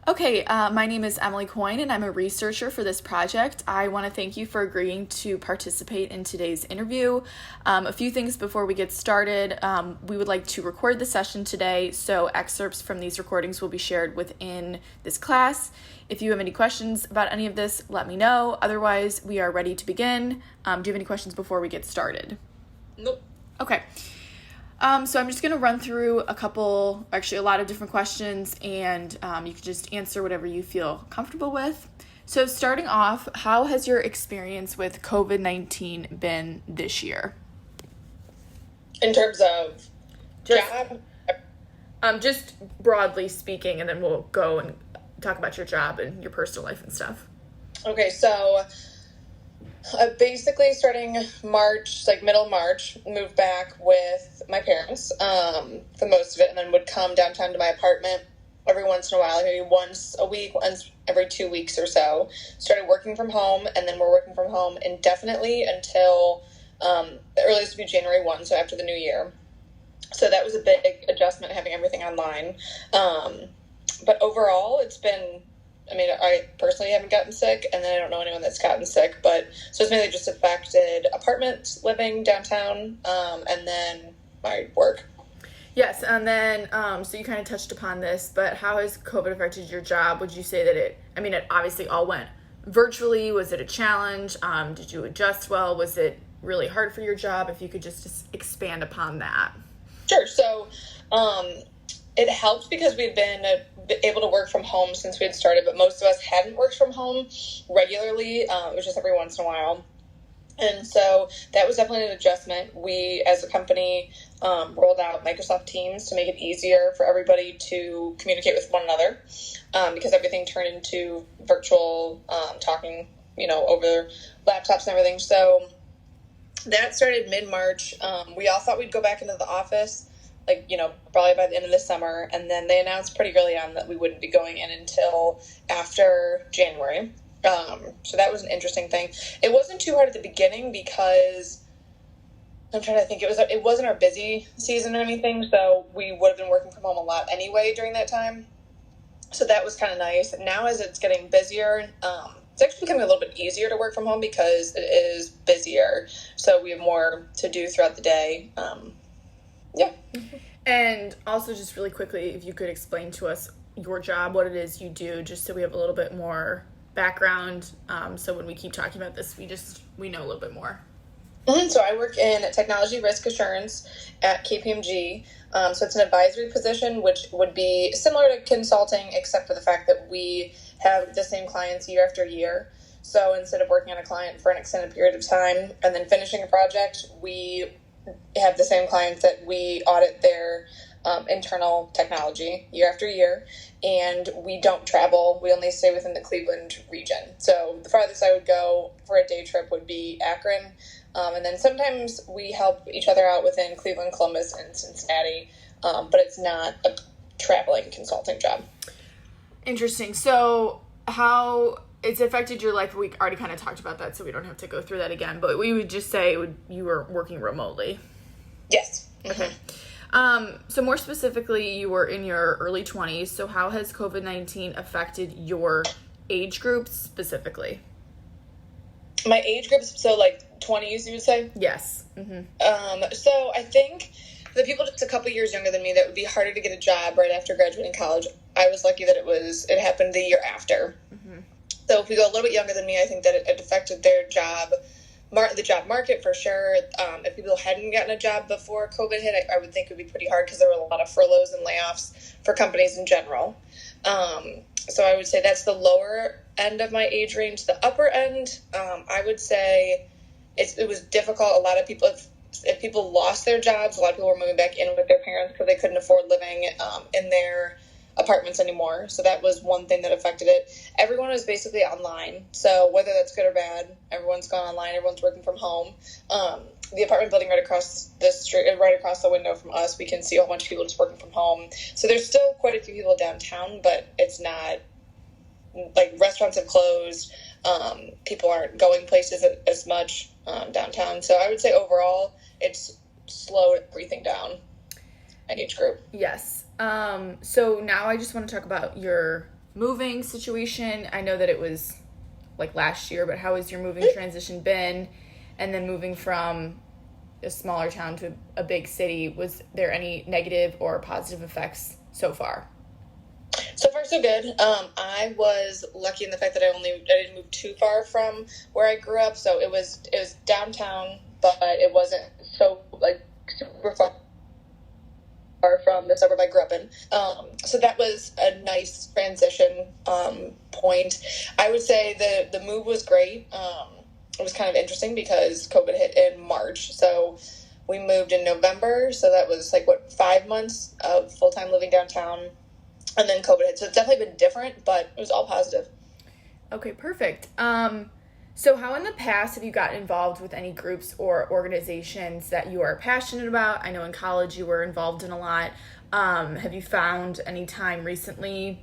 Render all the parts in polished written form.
Okay, my name is Emily Coyne, and I'm a researcher for this project. I want to thank you for agreeing to participate in today's interview. A few things before we get started. We would like to record the session today, so excerpts from these recordings will be shared within this class. If you have any questions about any of this, let me know. Otherwise, we are ready to begin. Do you have any questions before we get started? Nope. Okay. So I'm just going to run through a lot of different questions, and you can just answer whatever you feel comfortable with. So starting off, how has your experience with COVID-19 been this year? In terms of job? Just broadly speaking, and then we'll go and talk about your job and your personal life and stuff. Okay, so basically starting March, like middle March, moved back with my parents for most of it, and then would come downtown to my apartment every once in a while, maybe once a week, once every 2 weeks or so. Started working from home, and then we're working from home indefinitely until the earliest would be January 1, so after the new year. So that was a big adjustment, having everything online. But overall, I personally haven't gotten sick, and then I don't know anyone that's gotten sick, but so it's mainly just affected apartment living downtown, and then my work. Yes, and then, so you kind of touched upon this, but how has COVID affected your job? Would you say that it obviously all went virtually. Was it a challenge? Did you adjust well? Was it really hard for your job? If you could just expand upon that. Sure. So, it helped because we'd been able to work from home since we had started, but most of us hadn't worked from home regularly. It was just every once in a while. And so that was definitely an adjustment. We, as a company, rolled out Microsoft Teams to make it easier for everybody to communicate with one another, because everything turned into virtual talking, over laptops and everything. So that started mid-March. We all thought we'd go back into the office, probably by the end of the summer. And then they announced pretty early on that we wouldn't be going in until after January. So that was an interesting thing. It wasn't too hard at the beginning because I'm trying to think. It wasn't our busy season or anything, so we would have been working from home a lot anyway during that time. So that was kind of nice. Now as it's getting busier, it's actually becoming a little bit easier to work from home because it is busier. So we have more to do throughout the day. Yeah. And also, just really quickly, if you could explain to us your job, what it is you do, just so we have a little bit more background. So when we keep talking about this, we know a little bit more. So I work in technology risk assurance at KPMG. So it's an advisory position, which would be similar to consulting, except for the fact that we have the same clients year after year. So instead of working on a client for an extended period of time and then finishing a project, we have the same clients that we audit their internal technology year after year, and we don't travel. We only stay within the Cleveland region. So the farthest I would go for a day trip would be Akron, and then sometimes we help each other out within Cleveland, Columbus, and Cincinnati, but it's not a traveling consulting job. Interesting. So how it's affected your life, we already kind of talked about that, so we don't have to go through that again, but we would just say you were working remotely. Yes. Okay. So more specifically, you were in your early 20s, so how has COVID-19 affected your age groups specifically? My age groups, so like 20s, you would say? Yes. Mm-hmm. So I think the people just a couple years younger than me, that would be harder to get a job right after graduating college. I was lucky that it happened the year after. Mm-hmm. So if we go a little bit younger than me, I think that it affected their the job market for sure. If people hadn't gotten a job before COVID hit, I would think it would be pretty hard because there were a lot of furloughs and layoffs for companies in general. So I would say that's the lower end of my age range. The upper end, I would say it was difficult. A lot of people, if people lost their jobs, a lot of people were moving back in with their parents because they couldn't afford living in their apartments anymore. So that was one thing that affected it. Everyone was basically online. So whether that's good or bad, everyone's gone online. Everyone's working from home. The apartment building right across the street, right across the window from us, we can see a whole bunch of people just working from home. So there's still quite a few people downtown, but it's not like restaurants have closed. People aren't going places as much downtown. So I would say overall, it's slowed everything down at each group. Yes. So now I just want to talk about your moving situation? I know that it was like last year, but how has your moving transition been? And then moving from a smaller town to a big city, was there any negative or positive effects so far? So far, so good. I was lucky in the fact that I didn't move too far from where I grew up. So it was downtown, but it wasn't so like super far from the suburb I grew up in. So that was a nice transition point. I would say the move was great. It was kind of interesting because COVID hit in March. So we moved in November. So that was 5 months of full-time living downtown. And then COVID hit. So it's definitely been different, but it was all positive. Okay, perfect. So how in the past have you gotten involved with any groups or organizations that you are passionate about? I know in college you were involved in a lot. Have you found any time recently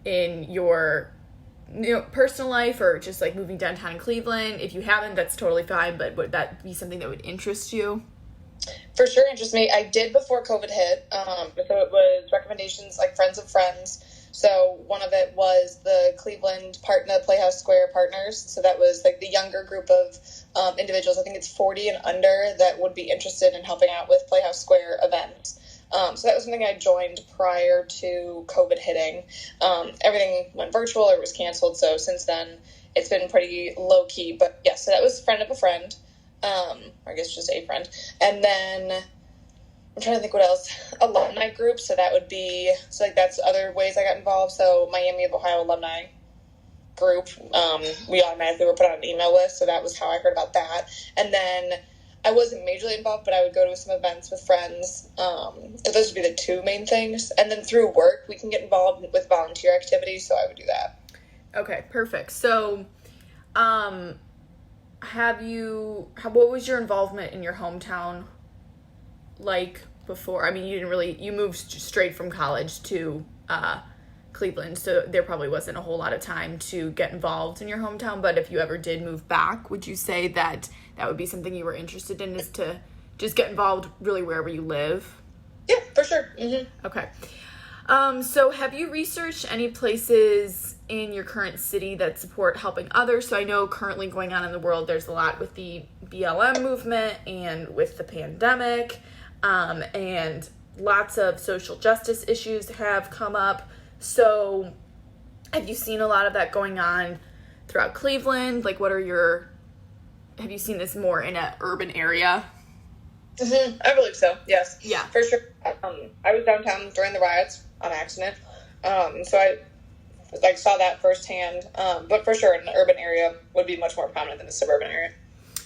in your personal life or just like moving downtown in Cleveland? If you haven't, that's totally fine, but would that be something that would interest you? For sure interests me. I did before COVID hit. So it was recommendations like friends of friends. So one of it was the Cleveland the Playhouse Square Partners. So that was like the younger group of individuals. I think it's 40 and under that would be interested in helping out with Playhouse Square events. So that was something I joined prior to COVID hitting. Everything went virtual or was canceled. So since then, it's been pretty low key. But yeah, so that was friend of a friend. I guess just a friend. And then I'm trying to think what else. Alumni group. So that would be, that's other ways I got involved. So Miami of Ohio alumni group. We automatically were put on an email list. So that was how I heard about that. And then I wasn't majorly involved, but I would go to some events with friends. Those would be the two main things. And then through work, we can get involved with volunteer activities. So I would do that. Okay, perfect. So, what was your involvement in your hometown like before? I mean, you moved straight from college to Cleveland, so there probably wasn't a whole lot of time to get involved in your hometown, but if you ever did move back, would you say that would be something you were interested in, is to just get involved really wherever you live? Yeah, for sure. Mm-hmm. Okay. So have you researched any places in your current city that support helping others? So I know currently going on in the world, there's a lot with the BLM movement and with the pandemic, and lots of social justice issues have come up. So have you seen a lot of that going on throughout Cleveland? Like, have you seen this more in an urban area? Mm-hmm. I believe so, yes. Yeah. For sure. I was downtown during the riots on accident. So I saw that firsthand. But for sure, an urban area would be much more prominent than a suburban area.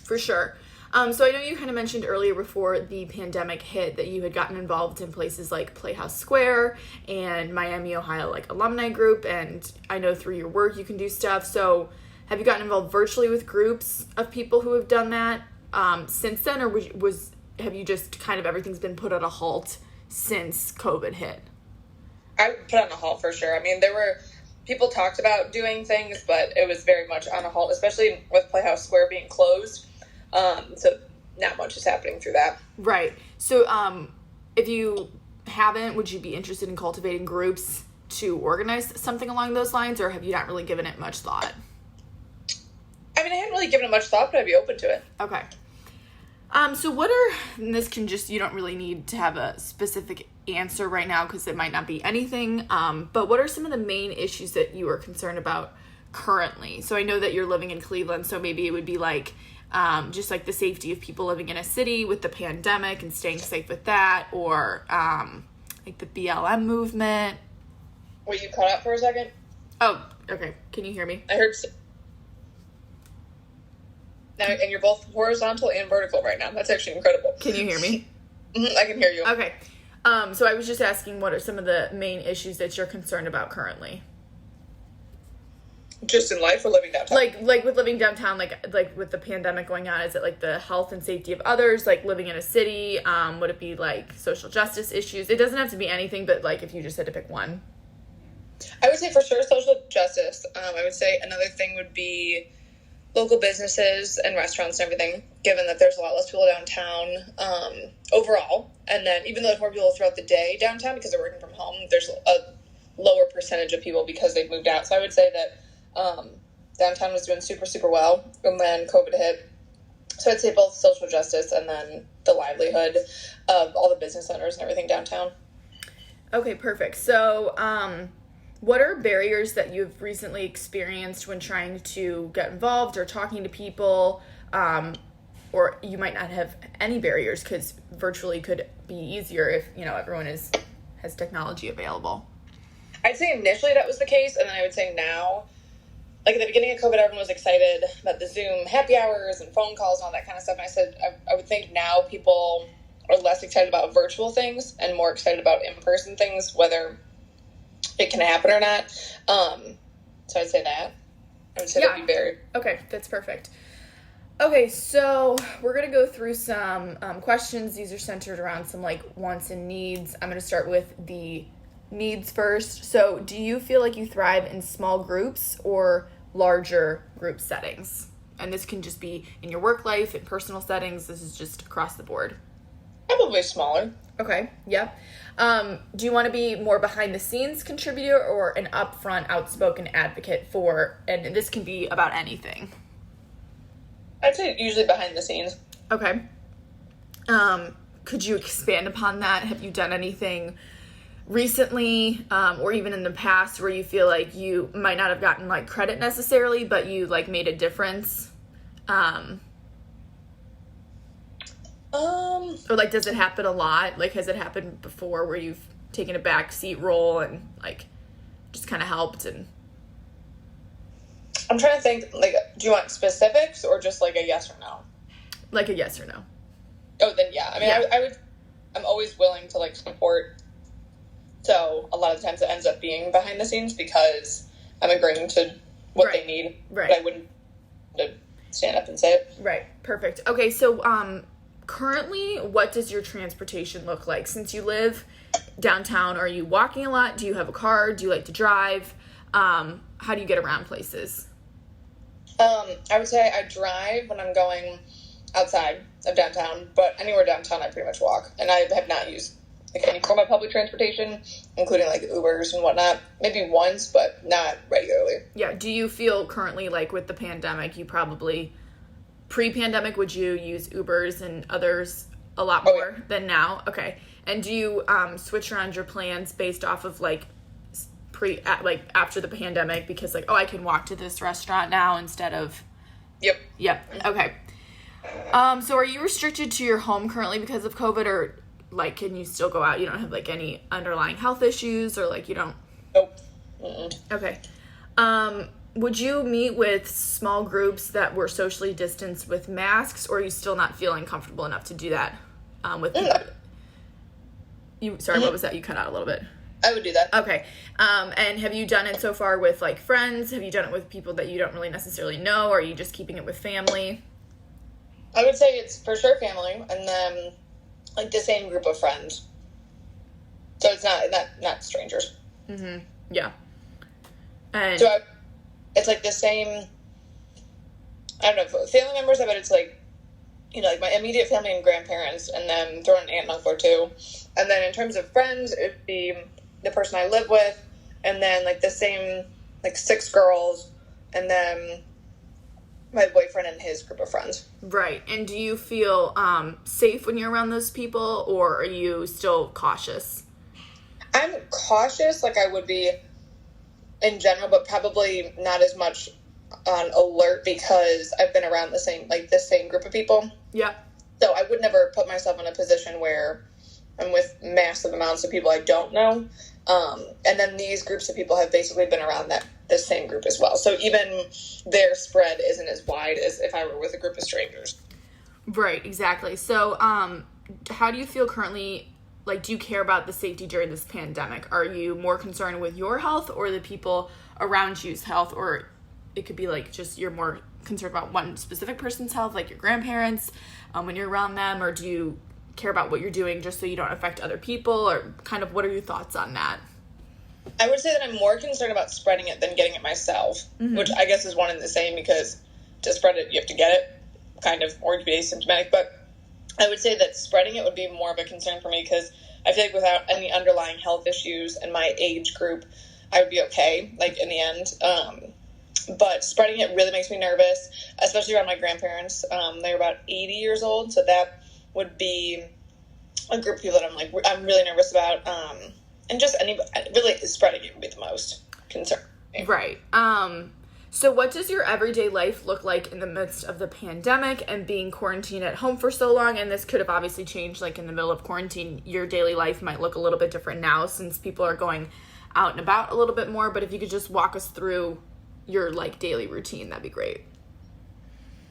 For sure. So I know you kind of mentioned earlier before the pandemic hit that you had gotten involved in places like Playhouse Square and Miami, Ohio, alumni group. And I know through your work you can do stuff. So have you gotten involved virtually with groups of people who have done that since then? Or have you just kind of everything's been put on a halt since COVID hit? I would put on a halt for sure. I mean, people talked about doing things, but it was very much on a halt, especially with Playhouse Square being closed. So not much is happening through that. Right. So if you haven't, would you be interested in cultivating groups to organize something along those lines, or have you not really given it much thought? I mean, I hadn't really given it much thought, but I'd be open to it. Okay. So and this you don't really need to have a specific answer right now because it might not be anything, but what are some of the main issues that you are concerned about currently? So I know that you're living in Cleveland, so maybe it would be just the safety of people living in a city with the pandemic and staying safe with that, or the BLM movement. Were you cut out for a second? Oh, okay. Can you hear me? I heard. Now, and you're both horizontal and vertical right now. That's actually incredible. Can you hear me? Mm-hmm, I can hear you. Okay. So I was just asking, what are some of the main issues that you're concerned about currently? Just in life or living downtown? Like with living downtown, like with the pandemic going on, is it the health and safety of others, living in a city? Would it be social justice issues? It doesn't have to be anything, but if you just had to pick one. I would say for sure social justice. I would say another thing would be local businesses and restaurants and everything, given that there's a lot less people downtown overall. And then even though there's more people throughout the day downtown because they're working from home, there's lower percentage of people because they've moved out. So I would say that downtown was doing super, super well when COVID hit. So I'd say both social justice and then the livelihood of all the business owners and everything downtown. Okay, perfect. So what are barriers that you've recently experienced when trying to get involved or talking to people? Or you might not have any barriers because virtually could be easier if, everyone has technology available. I'd say initially that was the case, and then I would say now, like at the beginning of COVID, everyone was excited about the Zoom happy hours and phone calls and all that kind of stuff. And I said, I would think now people are less excited about virtual things and more excited about in-person things, whether it can happen or not. So I'd say that. I would say that'd be very... Okay, that's perfect. Okay, so we're going to go through some questions. These are centered around some wants and needs. I'm going to start with the needs first. So do you feel like you thrive in small groups or larger group settings? And this can just be in your work life, in personal settings. This is just across the board. Probably smaller. Okay, yep. Do you want to be more behind the scenes contributor or an upfront outspoken advocate for, and this can be about anything? I'd say usually behind the scenes. Okay. Could you expand upon that? Have you done anything recently, or even in the past where you feel like you might not have gotten credit necessarily, but you made a difference? Or does it happen a lot? Has it happened before where you've taken a backseat role and just kind of helped? And I'm trying to think, do you want specifics or just a yes or no? A yes or no. Oh, then yeah. I mean, I'm always willing to support. So a lot of the times it ends up being behind the scenes because I'm agreeing to what they need. Right. But I wouldn't stand up and say it. Right. Perfect. Okay. So, currently, what does your transportation look like? Since you live downtown, are you walking a lot? Do you have a car? Do you like to drive? How do you get around places? I would say I drive when I'm going outside of downtown, but anywhere downtown I pretty much walk. And I have not used any form of public transportation, including Ubers and whatnot. Maybe once, but not regularly. Yeah. Do you feel currently with the pandemic, you probably... Pre-pandemic, would you use Ubers and others a lot more than now? Okay. And do you switch around your plans based off of after the pandemic because I can walk to this restaurant now instead of... Yep. Okay. So are you restricted to your home currently because of COVID, or can you still go out? You don't have any underlying health issues, or you don't... Nope. Mm-mm. Okay. Would you meet with small groups that were socially distanced with masks, or are you still not feeling comfortable enough to do that with people? Sorry, what was that? You cut out a little bit. I would do that. Okay. And have you done it so far with friends? Have you done it with people that you don't really necessarily know, or are you just keeping it with family? I would say it's for sure family, and then the same group of friends. So it's not strangers. Mm-hmm. Yeah. And so it's the same, I don't know, family members, but it's my immediate family and grandparents, and then throw an aunt and uncle or two. And then in terms of friends, it'd be the person I live with, and then the same 6 girls, and then my boyfriend and his group of friends. Right. And do you feel safe when you're around those people, or are you still cautious? I'm cautious I would be in general, but probably not as much on alert because I've been around the same group of people. Yeah. So I would never put myself in a position where I'm with massive amounts of people I don't know. And then these groups of people have basically been around the same group as well. So even their spread isn't as wide as if I were with a group of strangers. Right, exactly. So how do you feel currently? Do you care about the safety during this pandemic? Are you more concerned with your health or the people around you's health? Or it could be just you're more concerned about one specific person's health, your grandparents, when you're around them? Or do you care about what you're doing just so you don't affect other people? Or kind of what are your thoughts on that? I would say that I'm more concerned about spreading it than getting it myself, which I guess is one and the same because to spread it, you have to get it, kind of, or to be asymptomatic. But I would say that spreading it would be more of a concern for me because I feel like without any underlying health issues in my age group, I would be okay, like, in the end. But spreading it really makes me nervous, especially around my grandparents. They're about 80 years old, so that would be a group of people that I'm really nervous about. And just really spreading it would be the most concern. Right. So what does your everyday life look like in the midst of the pandemic and being quarantined at home for so long? And this could have obviously changed, like, in the middle of quarantine. Your daily life might look a little bit different now since people are going out and about a little bit more. But if you could just walk us through your, like, daily routine, that'd be great.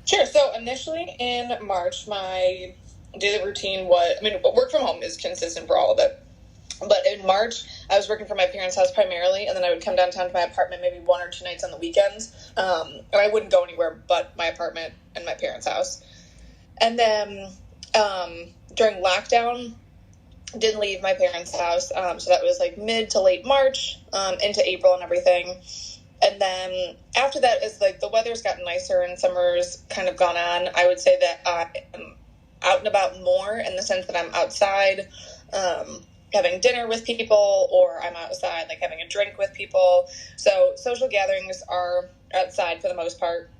Sure. So initially in March, my daily routine was, work from home is consistent for all of it. But in March, I was working from my parents' house primarily, and then I would come downtown to my apartment maybe 1 or 2 nights on the weekends. Or I wouldn't go anywhere but my apartment and my parents' house. And then during lockdown, didn't leave my parents' house. So that was like mid to late March into April and everything. And then after that, as like the weather's gotten nicer and summer's kind of gone on, I would say that I am out and about more in the sense that I'm outside, having dinner with people, or I'm outside, like, having a drink with people. So social gatherings are outside for the most part.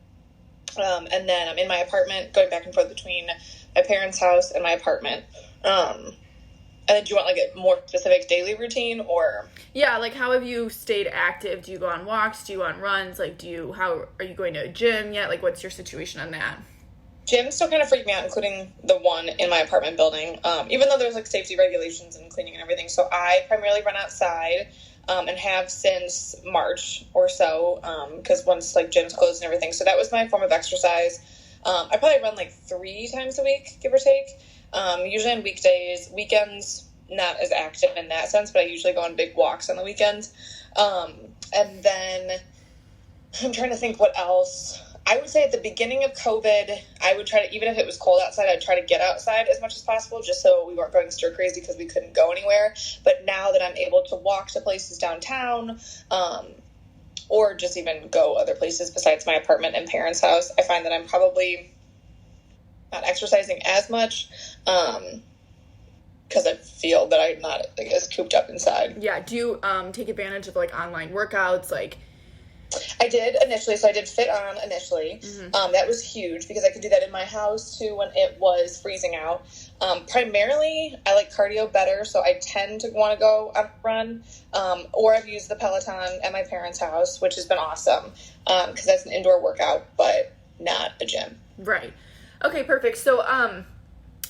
And then I'm in my apartment, going back and forth between my parents' house and my apartment. And then do you want, like, a more specific daily routine, or? Yeah, like, how have you stayed active? Do you go on walks? Do you go on runs? Like, how are you going to a gym yet? Like, what's your situation on that? Gyms still kind of freak me out, including the one in my apartment building, even though there's, like, safety regulations and cleaning and everything. So I primarily run outside, and have since March or so, because once, like, gyms closed and everything. So that was my form of exercise. I probably run, like, 3 times a week, give or take, usually on weekdays. Weekends, not as active in that sense, but I usually go on big walks on the weekends. And then I'm trying to think what else. I would say at the beginning of COVID, I would try to, even if it was cold outside, I'd try to get outside as much as possible, just so we weren't going stir crazy because we couldn't go anywhere. But now that I'm able to walk to places downtown, or just even go other places besides my apartment and parents' house, I find that I'm probably not exercising as much, because I feel that I'm not, like, as cooped up inside. Yeah. Do you take advantage of, like, online workouts, like? I did initially, so I did Fit On initially. Mm-hmm. That was huge because I could do that in my house too when it was freezing out. Primarily, I like cardio better, so I tend to want to go on a run, or I've used the Peloton at my parents' house, which has been awesome because that's an indoor workout, but not a gym. Right. Okay, perfect. So,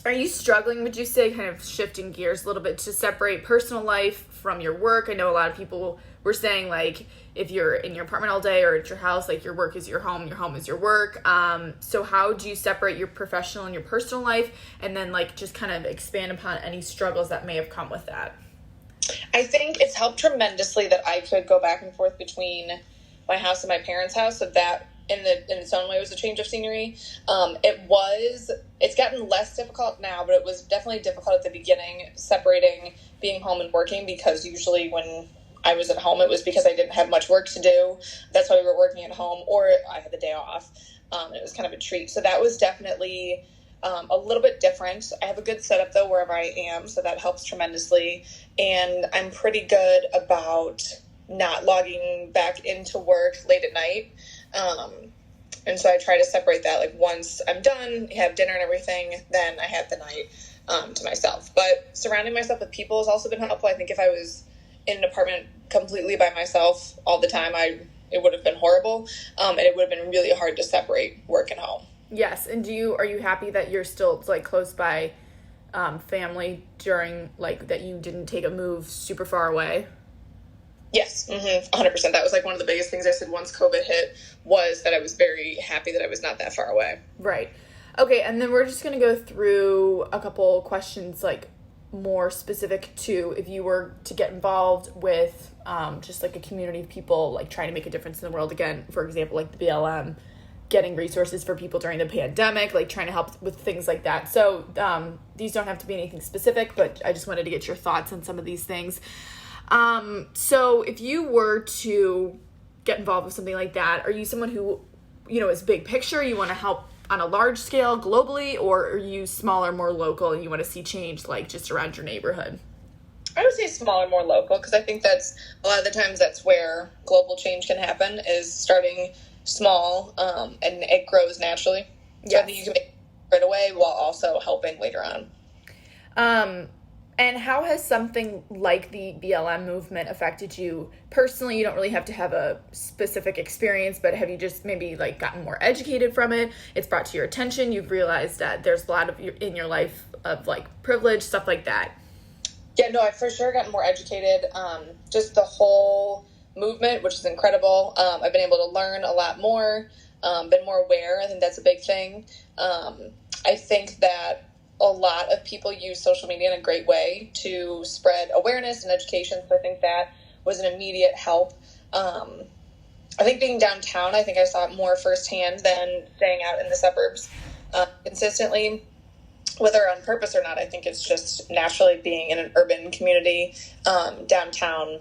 are you struggling, would you say, kind of shifting gears a little bit to separate personal life from your work? I know a lot of people were saying, like, if you're in your apartment all day or at your house, like, your work is your home is your work. So how do you separate your professional and your personal life? And then, like, just kind of expand upon any struggles that may have come with that. I think it's helped tremendously that I could go back and forth between my house and my parents' house, so that in its own way was a change of scenery. It's gotten less difficult now, but it was definitely difficult at the beginning, separating being home and working, because usually when I was at home, it was because I didn't have much work to do. That's why we were working at home, or I had the day off. It was kind of a treat. So that was definitely a little bit different. I have a good setup, though, wherever I am, so that helps tremendously. And I'm pretty good about not logging back into work late at night. And so I try to separate that. Like, once I'm done, have dinner and everything, then I have the night to myself. But surrounding myself with people has also been helpful. I think if I was in an apartment completely by myself all the time, it would have been horrible. And it would have been really hard to separate work and home. Yes. And are you happy that you're still, like, close by family during, like, that you didn't take a move super far away? Yes, 100%. That was, like, one of the biggest things I said once COVID hit, was that I was very happy that I was not that far away. Right. Okay, and then we're just going to go through a couple questions, like, more specific to if you were to get involved with just, like, a community of people, like, trying to make a difference in the world again. For example, like the BLM, getting resources for people during the pandemic, like, trying to help with things like that. So these don't have to be anything specific, but I just wanted to get your thoughts on some of these things. So if you were to get involved with something like that, are you someone who, is big picture, you want to help on a large scale globally, or are you smaller, more local, and you want to see change, like, just around your neighborhood? I would say smaller, more local, because I think that's a lot of the times that's where global change can happen, is starting small, and it grows naturally. So I think you can make it right away while also helping later on. And how has something like the BLM movement affected you personally? You don't really have to have a specific experience, but have you just maybe like gotten more educated from it? It's brought to your attention. You've realized that there's a lot of in your life of like privilege, stuff like that. Yeah, no, I've for sure gotten more educated. Just the whole movement, which is incredible. I've been able to learn a lot more, been more aware. I think that's a big thing. I think that a lot of people use social media in a great way to spread awareness and education. So I think that was an immediate help. I think being downtown, I think I saw it more firsthand than staying out in the suburbs consistently. Whether on purpose or not, I think it's just naturally being in an urban community downtown.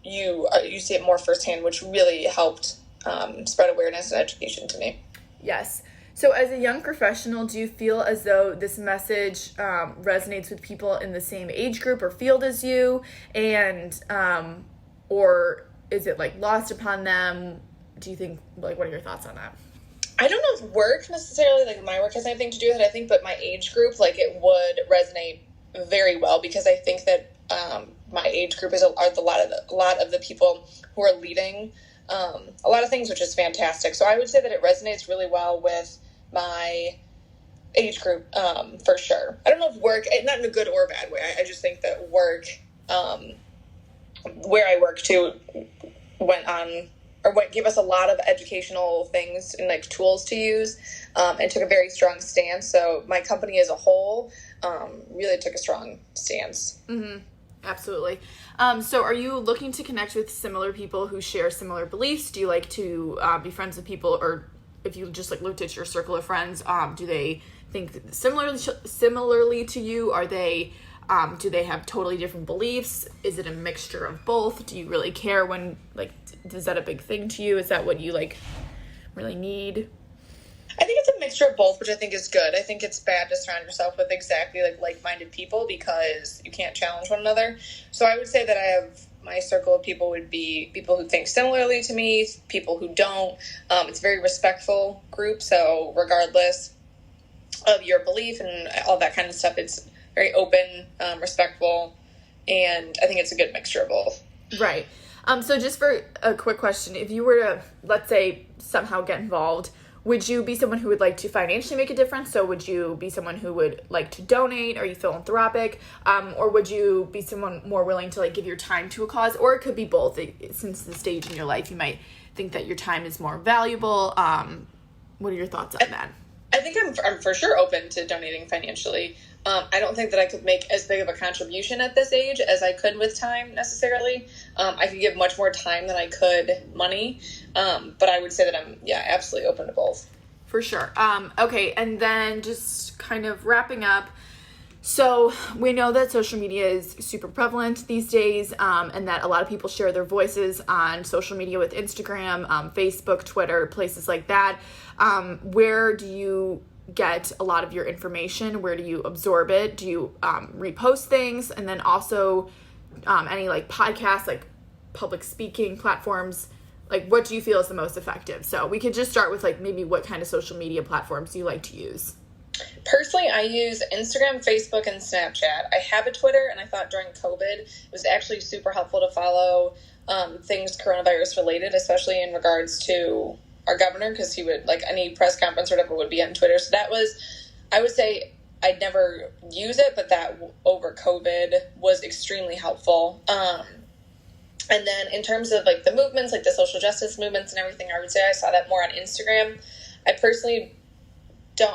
You see it more firsthand, which really helped spread awareness and education to me. Yes. So as a young professional, do you feel as though this message resonates with people in the same age group or field as you? And, or is it like lost upon them? Do you think, like, what are your thoughts on that? I don't know if work necessarily, like my work has anything to do with it, I think, but my age group, like it would resonate very well, because I think that my age group are a lot of the people who are leading a lot of things, which is fantastic. So I would say that it resonates really well with my age group, for sure. I don't know if work, not in a good or bad way, I just think that work, where I work too, gave us a lot of educational things and like tools to use, and took a very strong stance. So my company as a whole really took a strong stance. Mm-hmm. Absolutely. So are you looking to connect with similar people who share similar beliefs? Do you like to be friends with people, or if you just like looked at your circle of friends, do they think similarly to you? Are they do they have totally different beliefs? Is it a mixture of both? Do you really care when, like, is that a big thing to you? Is that what you like really need? I think it's a mixture of both, which I think is good. I think it's bad to surround yourself with exactly like-minded people, because you can't challenge one another. So I would say that I have my circle of people would be people who think similarly to me, people who don't. It's a very respectful group, so regardless of your belief and all that kind of stuff, it's very open, respectful, and I think it's a good mixture of both. Right. So just for a quick question, if you were to, let's say, somehow get involved, would you be someone who would like to financially make a difference? So would you be someone who would like to donate? Are you philanthropic? Or would you be someone more willing to like give your time to a cause? Or it could be both. Since the stage in your life, you might think that your time is more valuable. What are your thoughts on that? I think I'm for sure open to donating financially. I don't think that I could make as big of a contribution at this age as I could with time necessarily. I could give much more time than I could money. But I would say that I'm, absolutely open to both. For sure. Okay, and then just kind of wrapping up. So we know that social media is super prevalent these days, and that a lot of people share their voices on social media with Instagram, Facebook, Twitter, places like that. Where do you get a lot of your information? Where do you absorb it? Do you repost things? And then also any like podcasts, like public speaking platforms, like what do you feel is the most effective? So we could just start with like maybe what kind of social media platforms do you like to use? Personally, I use Instagram, Facebook, and Snapchat. I have a Twitter, and I thought during COVID it was actually super helpful to follow things coronavirus related, especially in regards to our governor, because he would, like, any press conference or whatever would be on Twitter. So that was, I would say, I'd never use it, but that over COVID was extremely helpful. And then in terms of like the movements, like the social justice movements and everything, I would say I saw that more on Instagram. I personally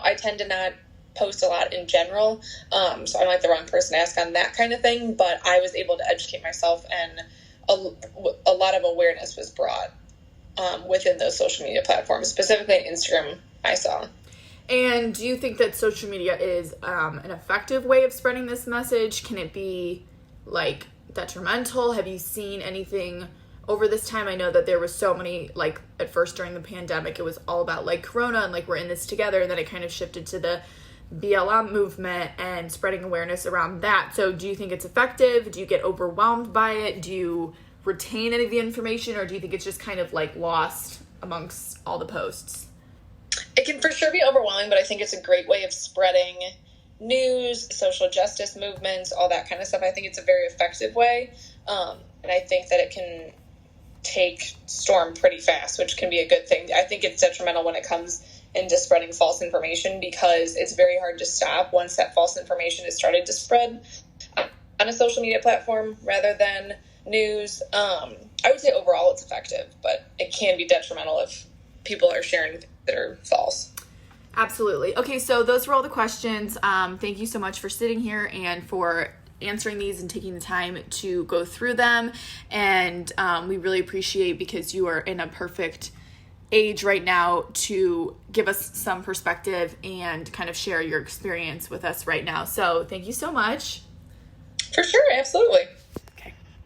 I tend to not post a lot in general. So I'm like the wrong person to ask on that kind of thing, but I was able to educate myself, and a lot of awareness was brought within those social media platforms, specifically Instagram, I saw. And do you think that social media is an effective way of spreading this message? Can it be like detrimental? Have you seen anything over this time? I know that there was so many, like at first during the pandemic, it was all about like Corona and like we're in this together, and then it kind of shifted to the BLM movement and spreading awareness around that. So do you think it's effective? Do you get overwhelmed by it? Do you retain any of the information, or do you think it's just kind of like lost amongst all the posts? It can for sure be overwhelming, but I think it's a great way of spreading news, social justice movements, all that kind of stuff. I think it's a very effective way. And I think that it can take storm pretty fast, which can be a good thing. I think it's detrimental when it comes into spreading false information, because it's very hard to stop once that false information is started to spread on a social media platform rather than news. I would say overall it's effective, but it can be detrimental if people are sharing things that are false. Absolutely. Okay, so those were all the questions. Thank you so much for sitting here and for answering these and taking the time to go through them. And we really appreciate, because you are in a perfect age right now to give us some perspective and kind of share your experience with us right now. So thank you so much. For sure, absolutely.